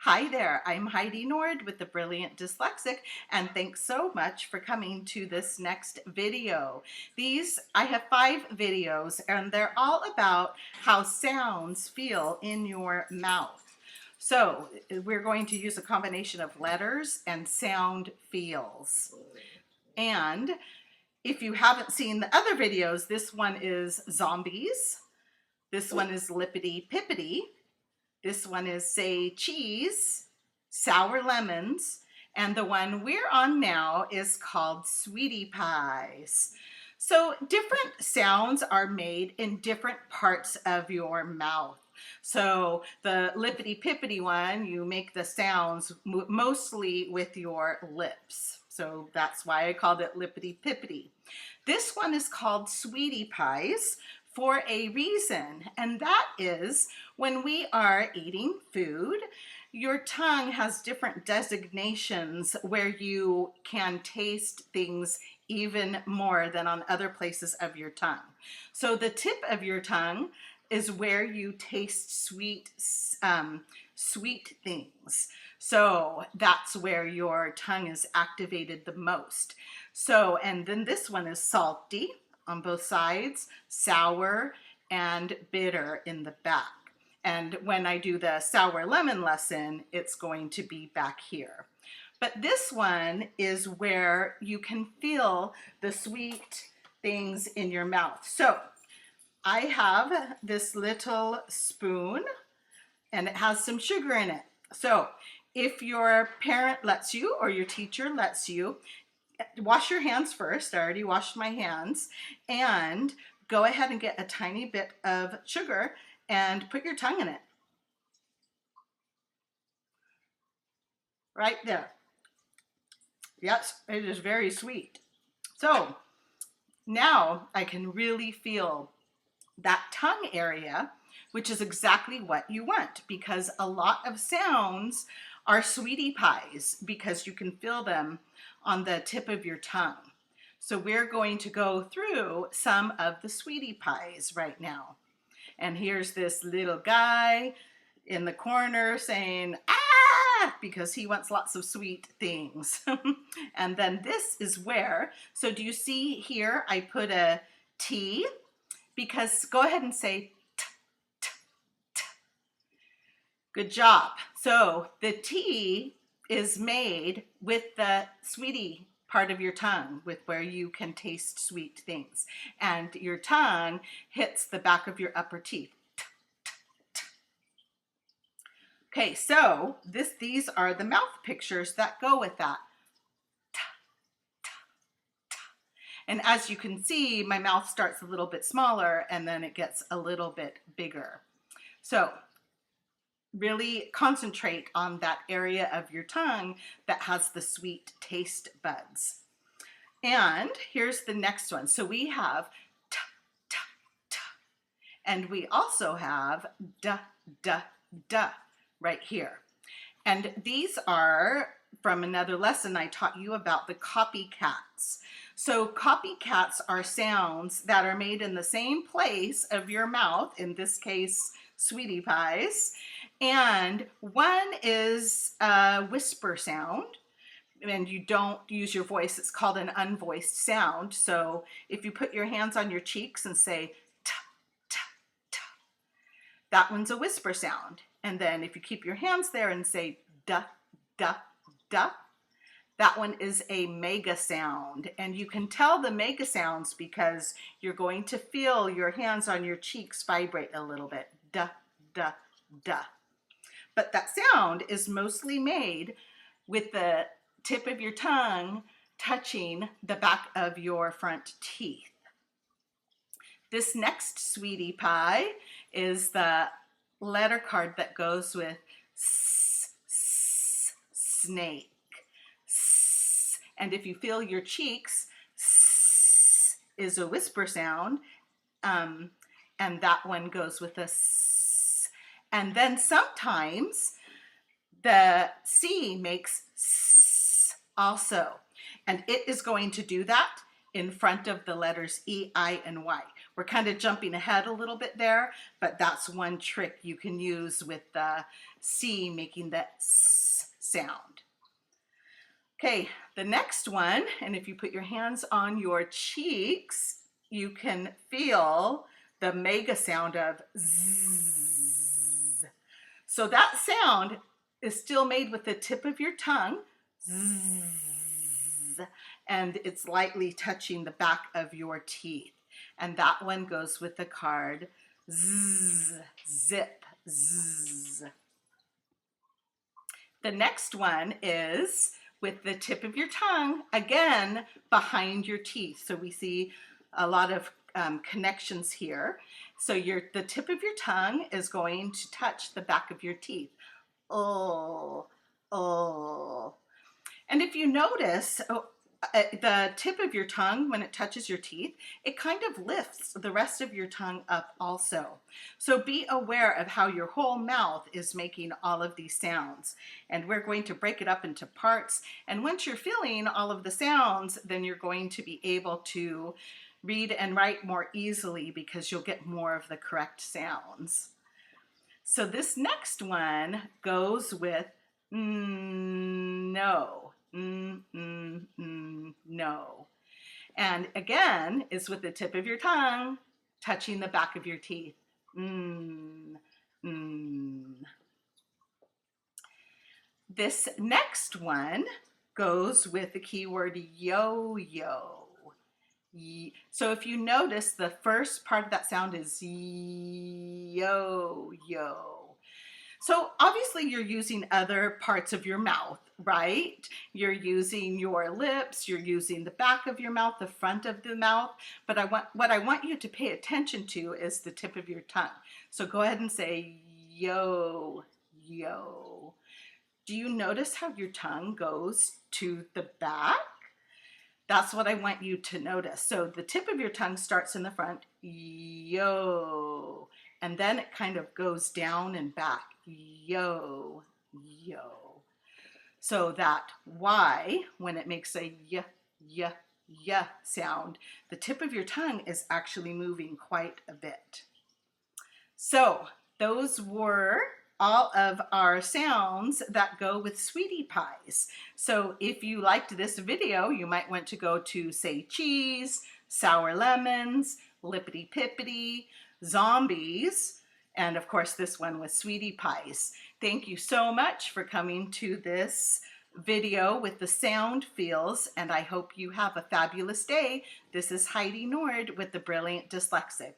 Hi there, I'm Heidi Nord with The Brilliant Dyslexic, and thanks so much for coming to this next video. I have 5 videos, and they're all about how sounds feel in your mouth. So we're going to use a combination of letters and sound feels. And if you haven't seen the other videos, this one is zombies, this one is lippity pippity, this one is say cheese, sour lemons, and the one we're on now is called sweetie pies. So different sounds are made in different parts of your mouth. So the lippity pippity one, you make the sounds mostly with your lips. So that's why I called it lippity pippity. This one is called sweetie pies for a reason, and that is when we are eating food, your tongue has different designations where you can taste things even more than on other places of your tongue. So the tip of your tongue is where you taste sweet things. So that's where your tongue is activated the most. So, and then this one is salty on both sides, sour, and bitter in the back. And when I do the sour lemon lesson, it's going to be back here. But this one is where you can feel the sweet things in your mouth. So I have this little spoon and it has some sugar in it. So if your parent lets you or your teacher lets you, wash your hands first. I already washed my hands. And go ahead and get a tiny bit of sugar and put your tongue in it. Right there. Yes, it is very sweet. So now I can really feel that tongue area, which is exactly what you want, because a lot of sounds are sweetie pies because you can feel them on the tip of your tongue. So we're going to go through some of the sweetie pies right now. And here's this little guy in the corner saying, ah, because he wants lots of sweet things. And then this is where, so do you see here, I put a T, because go ahead and say t, t, t. Good job. So the T is made with the sweetie part of your tongue, with where you can taste sweet things. And your tongue hits the back of your upper teeth. Okay, so these are the mouth pictures that go with that. And as you can see, my mouth starts a little bit smaller and then it gets a little bit bigger. So really concentrate on that area of your tongue that has the sweet taste buds. And here's the next one. So we have t, t, t. And we also have d, d, d right here. And these are from another lesson I taught you about the copycats. So copycats are sounds that are made in the same place of your mouth, in this case, sweetie pies. And one is a whisper sound, and you don't use your voice. It's called an unvoiced sound. So if you put your hands on your cheeks and say, t, t, t, that one's a whisper sound. And then if you keep your hands there and say, da, da, da, that one is a mega sound. And you can tell the mega sounds because you're going to feel your hands on your cheeks vibrate a little bit. Da, da, da. But that sound is mostly made with the tip of your tongue touching the back of your front teeth. This next sweetie pie is the letter card that goes with snake. And if you feel your cheeks, is a whisper sound, and that one goes with a s. And then sometimes the C makes s also, and it is going to do that in front of the letters E, I, and Y. We're kind of jumping ahead a little bit there, but that's one trick you can use with the C making the S sound. Okay, the next one, and if you put your hands on your cheeks, you can feel the mega sound of Z. So that sound is still made with the tip of your tongue, Z, and it's lightly touching the back of your teeth. And that one goes with the card Z, zip, Z. The next one is with the tip of your tongue, again, behind your teeth. So we see a lot of connections here. So the tip of your tongue is going to touch the back of your teeth. Oh, oh. And if you notice, the tip of your tongue, when it touches your teeth, it kind of lifts the rest of your tongue up also. So be aware of how your whole mouth is making all of these sounds. And we're going to break it up into parts. And once you're feeling all of the sounds, then you're going to be able to read and write more easily because you'll get more of the correct sounds. So this next one goes with no. No. And again, is with the tip of your tongue touching the back of your teeth. This next one goes with the keyword yo-yo. So if you notice, the first part of that sound is yo-yo. So obviously you're using other parts of your mouth, right? You're using your lips, you're using the back of your mouth, the front of the mouth, but what I want you to pay attention to is the tip of your tongue. So go ahead and say yo, yo. Do you notice how your tongue goes to the back? That's what I want you to notice. So the tip of your tongue starts in the front, yo, and then it kind of goes down and back, yo, yo. So that Y, when it makes a y, y, y sound, the tip of your tongue is actually moving quite a bit. So those were all of our sounds that go with sweetie pies. So if you liked this video, you might want to go to Say Cheese, Sour Lemons, Lippity Pippity, Zombies, and of course this one with sweetie pies. Thank you so much for coming to this video with the sound feels, and I hope you have a fabulous day. This is Heidi Nord with the Brilliant Dyslexic.